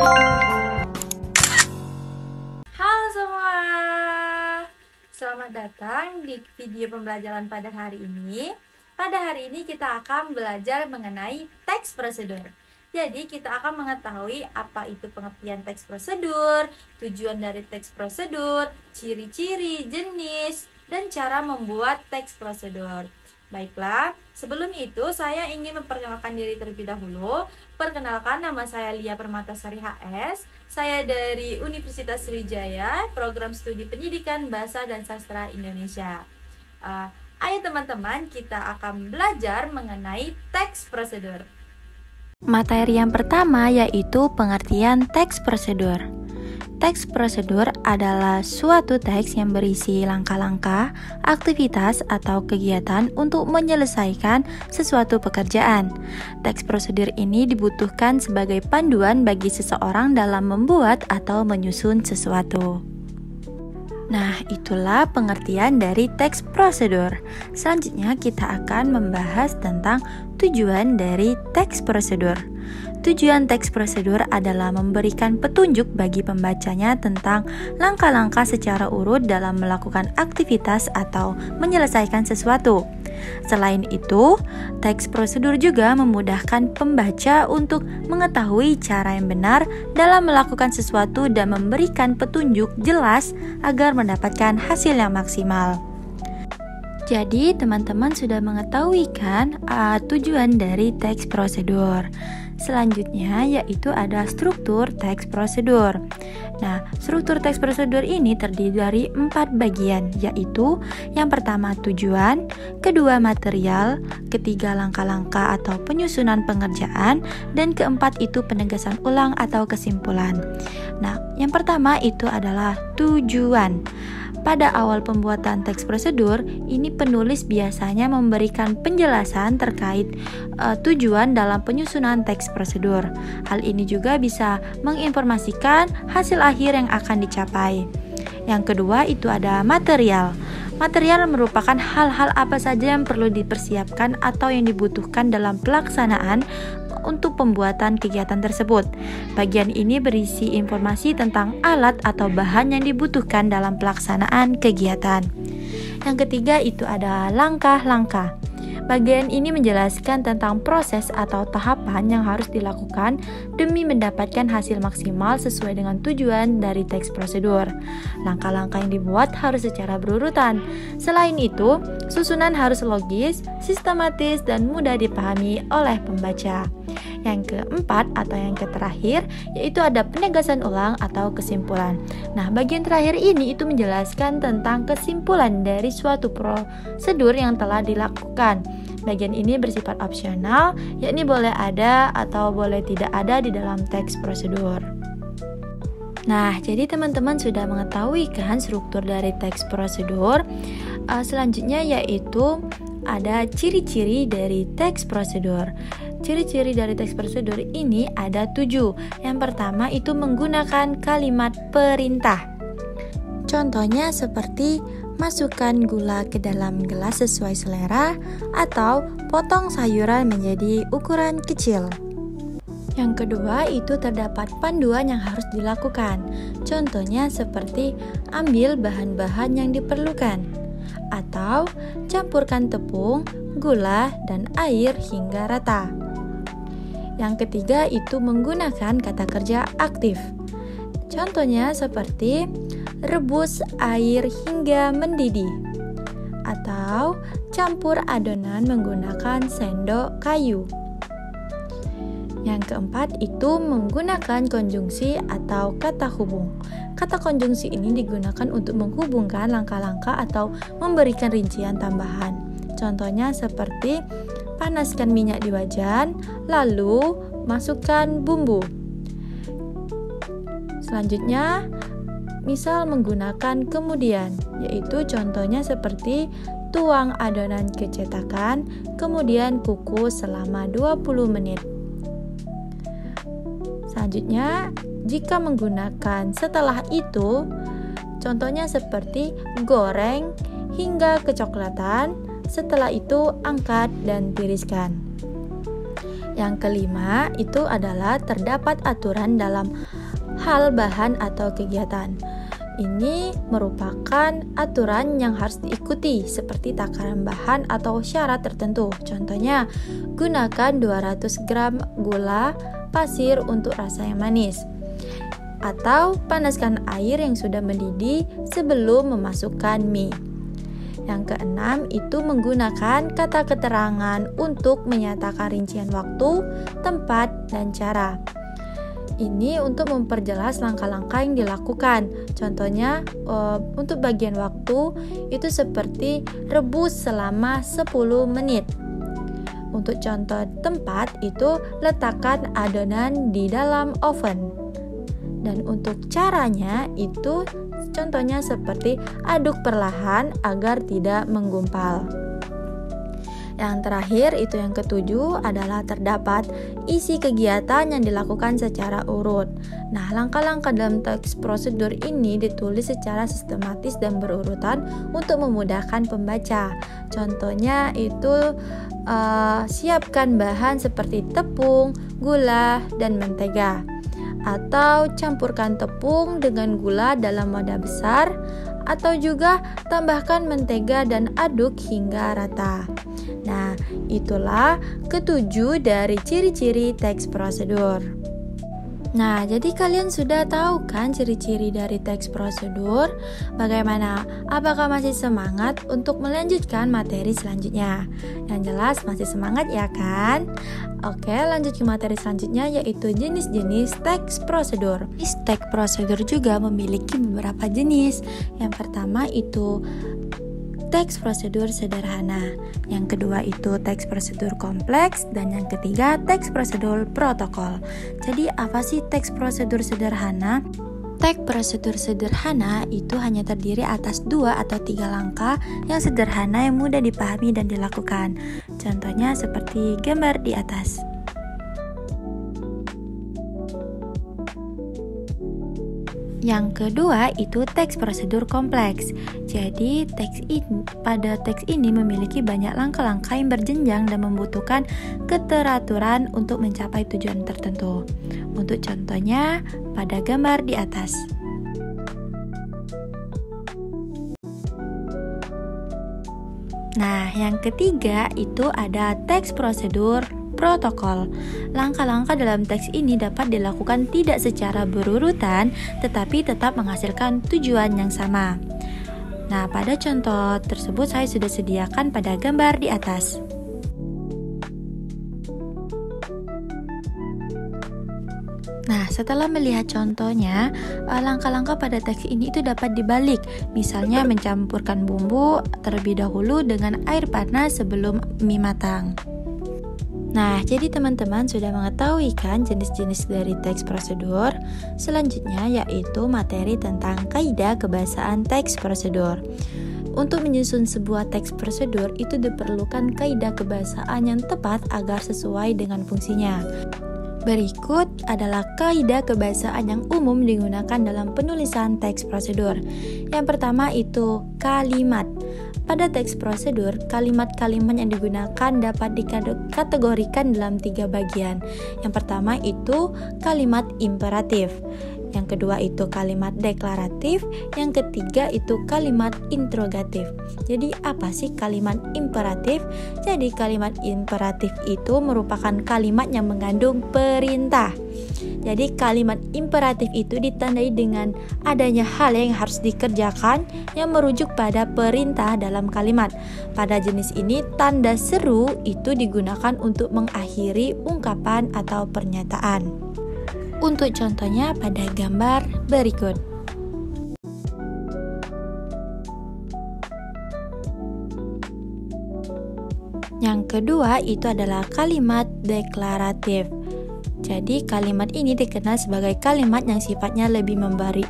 Halo semua, selamat datang di video pembelajaran pada hari ini. Pada hari ini kita akan belajar mengenai teks prosedur. Jadi kita akan mengetahui apa itu pengertian teks prosedur, tujuan dari teks prosedur, ciri-ciri, jenis, dan cara membuat teks prosedur. Baiklah, sebelum itu saya ingin memperkenalkan diri terlebih dahulu. Perkenalkan, nama saya Lia Permatasari HS. Saya dari Universitas Sriwijaya, Program Studi Pendidikan Bahasa dan Sastra Indonesia. Ayo teman-teman, kita akan belajar mengenai teks prosedur. Materi yang pertama yaitu pengertian teks prosedur. Teks prosedur adalah suatu teks yang berisi langkah-langkah, aktivitas, atau kegiatan untuk menyelesaikan sesuatu pekerjaan. Teks prosedur ini dibutuhkan sebagai panduan bagi seseorang dalam membuat atau menyusun sesuatu. Nah, itulah pengertian dari teks prosedur. Selanjutnya kita akan membahas tentang tujuan dari teks prosedur. Tujuan teks prosedur adalah memberikan petunjuk bagi pembacanya tentang langkah-langkah secara urut dalam melakukan aktivitas atau menyelesaikan sesuatu. Selain itu, teks prosedur juga memudahkan pembaca untuk mengetahui cara yang benar dalam melakukan sesuatu dan memberikan petunjuk jelas agar mendapatkan hasil yang maksimal. Jadi, teman-teman sudah mengetahui kan tujuan dari teks prosedur. Selanjutnya yaitu ada struktur teks prosedur. Nah, struktur teks prosedur ini terdiri dari 4 bagian, yaitu yang pertama tujuan, kedua material, ketiga langkah-langkah atau penyusunan pengerjaan, dan keempat itu penegasan ulang atau kesimpulan. Nah, yang pertama itu adalah tujuan. Pada awal pembuatan teks prosedur, ini penulis biasanya memberikan penjelasan terkait tujuan dalam penyusunan teks prosedur. Hal ini juga bisa menginformasikan hasil akhir yang akan dicapai. Yang kedua itu ada material. Material merupakan hal-hal apa saja yang perlu dipersiapkan atau yang dibutuhkan dalam pelaksanaan untuk pembuatan kegiatan tersebut. Bagian ini berisi informasi tentang alat atau bahan yang dibutuhkan dalam pelaksanaan kegiatan. Yang ketiga itu ada langkah-langkah. Bagian ini menjelaskan tentang proses atau tahapan yang harus dilakukan demi mendapatkan hasil maksimal sesuai dengan tujuan dari teks prosedur. Langkah-langkah yang dibuat harus secara berurutan. Selain itu, susunan harus logis, sistematis, dan mudah dipahami oleh pembaca. Yang keempat atau yang terakhir yaitu ada penegasan ulang atau kesimpulan. Nah, bagian terakhir ini itu menjelaskan tentang kesimpulan dari suatu prosedur yang telah dilakukan. Bagian ini bersifat opsional, yakni boleh ada atau boleh tidak ada di dalam teks prosedur. Nah, jadi teman-teman sudah mengetahui kan struktur dari teks prosedur. Selanjutnya yaitu ada ciri-ciri dari teks prosedur. Ciri-ciri dari teks prosedur ini ada 7. Yang pertama itu menggunakan kalimat perintah. Contohnya seperti masukkan gula ke dalam gelas sesuai selera atau potong sayuran menjadi ukuran kecil. Yang kedua itu terdapat panduan yang harus dilakukan. Contohnya seperti ambil bahan-bahan yang diperlukan atau campurkan tepung, gula, dan air hingga rata. Yang ketiga itu menggunakan kata kerja aktif. Contohnya seperti rebus air hingga mendidih atau campur adonan menggunakan sendok kayu. Yang keempat itu menggunakan konjungsi atau kata hubung. Kata konjungsi ini digunakan untuk menghubungkan langkah-langkah atau memberikan rincian tambahan. Contohnya seperti panaskan minyak di wajan, lalu masukkan bumbu. Selanjutnya, misal menggunakan kemudian, yaitu contohnya seperti tuang adonan ke cetakan, kemudian kukus selama 20 menit. Selanjutnya, jika menggunakan setelah itu, contohnya seperti goreng hingga kecoklatan, setelah itu angkat dan tiriskan. Yang kelima itu adalah terdapat aturan dalam hal bahan atau kegiatan. Ini merupakan aturan yang harus diikuti seperti takaran bahan atau syarat tertentu. Contohnya, gunakan 200 gram gula pasir untuk rasa yang manis. Atau panaskan air yang sudah mendidih sebelum memasukkan mie. Yang keenam itu menggunakan kata keterangan untuk menyatakan rincian waktu, tempat, dan cara. Ini untuk memperjelas langkah-langkah yang dilakukan. Contohnya untuk bagian waktu itu seperti rebus selama 10 menit. Untuk contoh tempat itu letakkan adonan di dalam oven. Dan untuk caranya itu contohnya seperti aduk perlahan agar tidak menggumpal. Yang terakhir itu yang ketujuh adalah terdapat isi kegiatan yang dilakukan secara urut. Nah, langkah-langkah dalam teks prosedur ini ditulis secara sistematis dan berurutan untuk memudahkan pembaca. Contohnya itu siapkan bahan seperti tepung, gula, dan mentega. Atau campurkan tepung dengan gula dalam wadah besar, atau juga tambahkan mentega dan aduk hingga rata. Nah, itulah ketujuh dari ciri-ciri teks prosedur. Nah, jadi kalian sudah tahu kan ciri-ciri dari teks prosedur? Bagaimana? Apakah masih semangat untuk melanjutkan materi selanjutnya? Yang jelas masih semangat ya kan? Oke, lanjut ke materi selanjutnya yaitu jenis-jenis teks prosedur. Teks prosedur juga memiliki beberapa jenis. Yang pertama itu teks prosedur sederhana, yang kedua itu teks prosedur kompleks, dan yang ketiga teks prosedur protokol. Jadi apa sih teks prosedur sederhana? Teks prosedur sederhana itu hanya terdiri atas 2 atau 3 langkah yang sederhana yang mudah dipahami dan dilakukan. Contohnya seperti gambar di atas. Yang kedua itu teks prosedur kompleks. Jadi pada teks ini memiliki banyak langkah-langkah yang berjenjang dan membutuhkan keteraturan untuk mencapai tujuan tertentu. Untuk contohnya pada gambar di atas. Nah, yang ketiga itu ada teks prosedur protokol. Langkah-langkah dalam teks ini dapat dilakukan tidak secara berurutan, tetapi tetap menghasilkan tujuan yang sama. Nah, pada contoh tersebut saya sudah sediakan pada gambar di atas. Nah, setelah melihat contohnya, langkah-langkah pada teks ini itu dapat dibalik. Misalnya mencampurkan bumbu terlebih dahulu dengan air panas sebelum mie matang. Nah, jadi teman-teman sudah mengetahui kan jenis-jenis dari teks prosedur. Selanjutnya yaitu materi tentang kaidah kebahasaan teks prosedur. Untuk menyusun sebuah teks prosedur itu diperlukan kaidah kebahasaan yang tepat agar sesuai dengan fungsinya. Berikut adalah kaidah kebahasaan yang umum digunakan dalam penulisan teks prosedur. Yang pertama itu kalimat. Pada teks prosedur, kalimat-kalimat yang digunakan dapat dikategorikan dalam 3 bagian. Yang pertama itu kalimat imperatif. Yang kedua itu kalimat deklaratif, yang ketiga itu kalimat interrogatif. Jadi apa sih kalimat imperatif? Jadi kalimat imperatif itu merupakan kalimat yang mengandung perintah. Jadi kalimat imperatif itu ditandai dengan adanya hal yang harus dikerjakan yang merujuk pada perintah dalam kalimat. Pada jenis ini tanda seru itu digunakan untuk mengakhiri ungkapan atau pernyataan. Untuk contohnya pada gambar berikut. Yang kedua itu adalah kalimat deklaratif. Jadi kalimat ini dikenal sebagai kalimat yang sifatnya lebih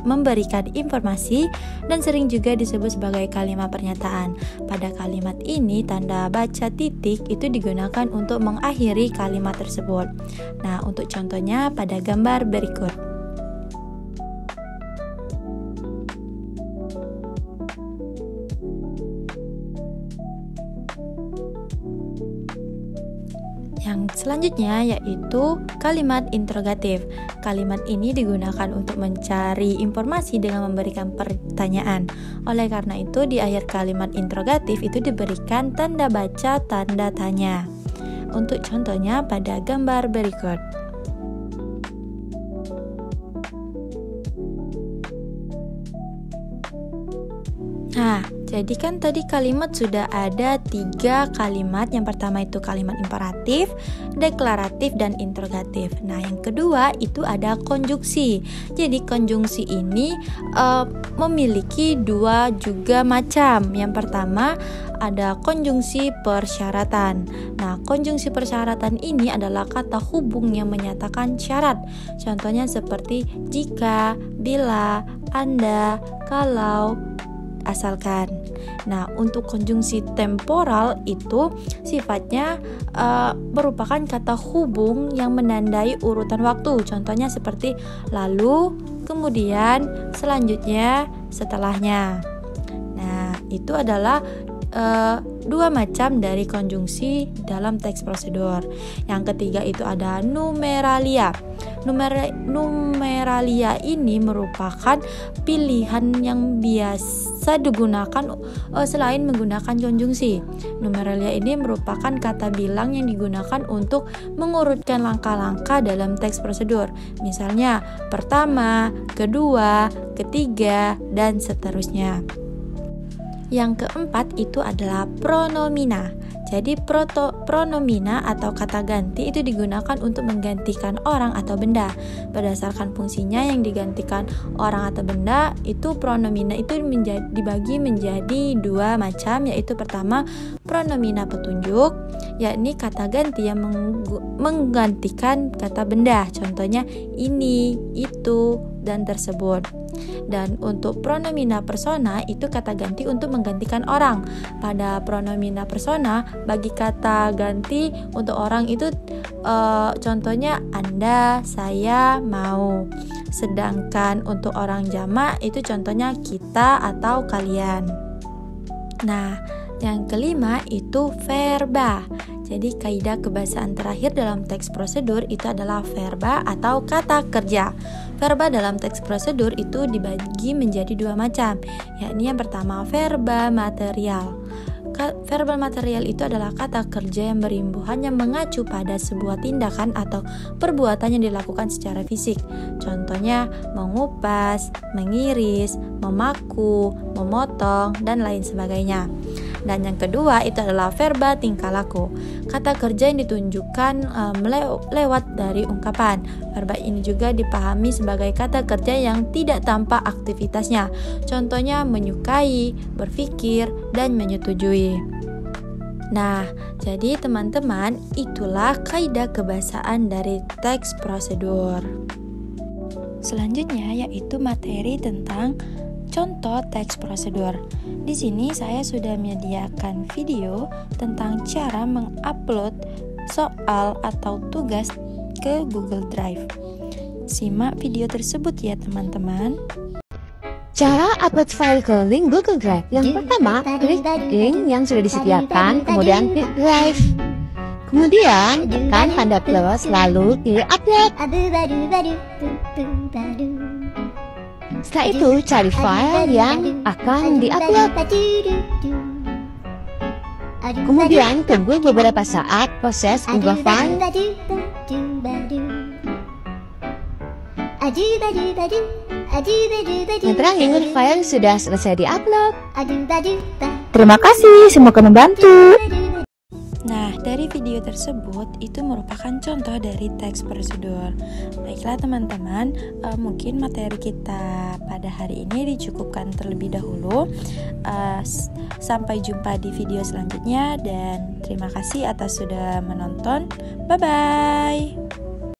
memberikan informasi dan sering juga disebut sebagai kalimat pernyataan. Pada kalimat ini tanda baca titik itu digunakan untuk mengakhiri kalimat tersebut. Nah, untuk contohnya pada gambar berikut. Yang Selanjutnya yaitu kalimat interrogatif. Kalimat ini digunakan untuk mencari informasi dengan memberikan pertanyaan. Oleh karena itu di akhir kalimat interrogatif itu diberikan tanda baca, tanda tanya. Untuk contohnya pada gambar berikut. Nah, jadi kan tadi kalimat sudah ada 3 kalimat. Yang pertama itu kalimat imperatif, deklaratif, dan interrogatif. Nah, yang kedua itu ada konjungsi. Jadi konjungsi ini memiliki 2 juga macam. Yang pertama ada konjungsi persyaratan. Nah, konjungsi persyaratan ini adalah kata hubung yang menyatakan syarat. Contohnya seperti jika, bila, anda, kalau, asalkan. Nah, untuk konjungsi temporal itu sifatnya merupakan kata hubung yang menandai urutan waktu. Contohnya seperti lalu, kemudian, selanjutnya, setelahnya. Nah, itu adalah 2 macam dari konjungsi dalam teks prosedur. Yang ketiga itu ada numeralia. Numeralia ini merupakan pilihan yang biasa digunakan selain menggunakan konjungsi. Numeralia ini merupakan kata bilang yang digunakan untuk mengurutkan langkah-langkah dalam teks prosedur. Misalnya pertama, kedua, ketiga, dan seterusnya. Yang keempat itu adalah pronomina. Jadi pronomina atau kata ganti itu digunakan untuk menggantikan orang atau benda. Berdasarkan fungsinya yang digantikan orang atau benda, itu pronomina itu dibagi menjadi 2 macam, yaitu pertama pronomina petunjuk, yakni kata ganti yang menggantikan kata benda. Contohnya ini, itu, dan tersebut. Dan untuk pronomina persona itu kata ganti untuk menggantikan orang. Pada pronomina persona bagi kata ganti untuk orang itu contohnya anda, saya, mau. Sedangkan untuk orang jamak itu contohnya kita atau kalian. Nah, yang kelima itu verba. Jadi kaidah kebahasaan terakhir dalam teks prosedur itu adalah verba atau kata kerja. Verba dalam teks prosedur itu dibagi menjadi 2 macam, yakni yang pertama verba material. Verbal material itu adalah kata kerja yang berimbuhan yang mengacu pada sebuah tindakan atau perbuatan yang dilakukan secara fisik. Contohnya mengupas, mengiris, memaku, memotong, dan lain sebagainya. Dan yang kedua itu adalah verba tingkah laku. Kata kerja yang ditunjukkan lewat dari ungkapan. Verba ini juga dipahami sebagai kata kerja yang tidak tampak aktivitasnya. Contohnya menyukai, berpikir, dan menyetujui. Nah, jadi teman-teman, itulah kaidah kebahasaan dari teks prosedur. Selanjutnya yaitu materi tentang contoh teks prosedur. Di sini saya sudah menyediakan video tentang cara mengupload soal atau tugas ke Google Drive. Simak video tersebut ya teman-teman. Cara upload file ke link Google Drive. Yang pertama, klik link yang sudah disediakan, kemudian klik Drive. Kemudian tekan tanda plus, lalu pilih upload. Setelah itu cari file yang akan diupload. Kemudian tunggu beberapa saat proses unggah file. Yang terakhir, file sudah selesai diupload. Terima kasih, semoga membantu. Nah, dari video tersebut itu merupakan contoh dari teks prosedur. Baiklah teman-teman, mungkin materi kita pada hari ini dicukupkan terlebih dahulu. Sampai jumpa di video selanjutnya dan terima kasih atas sudah menonton. Bye-bye.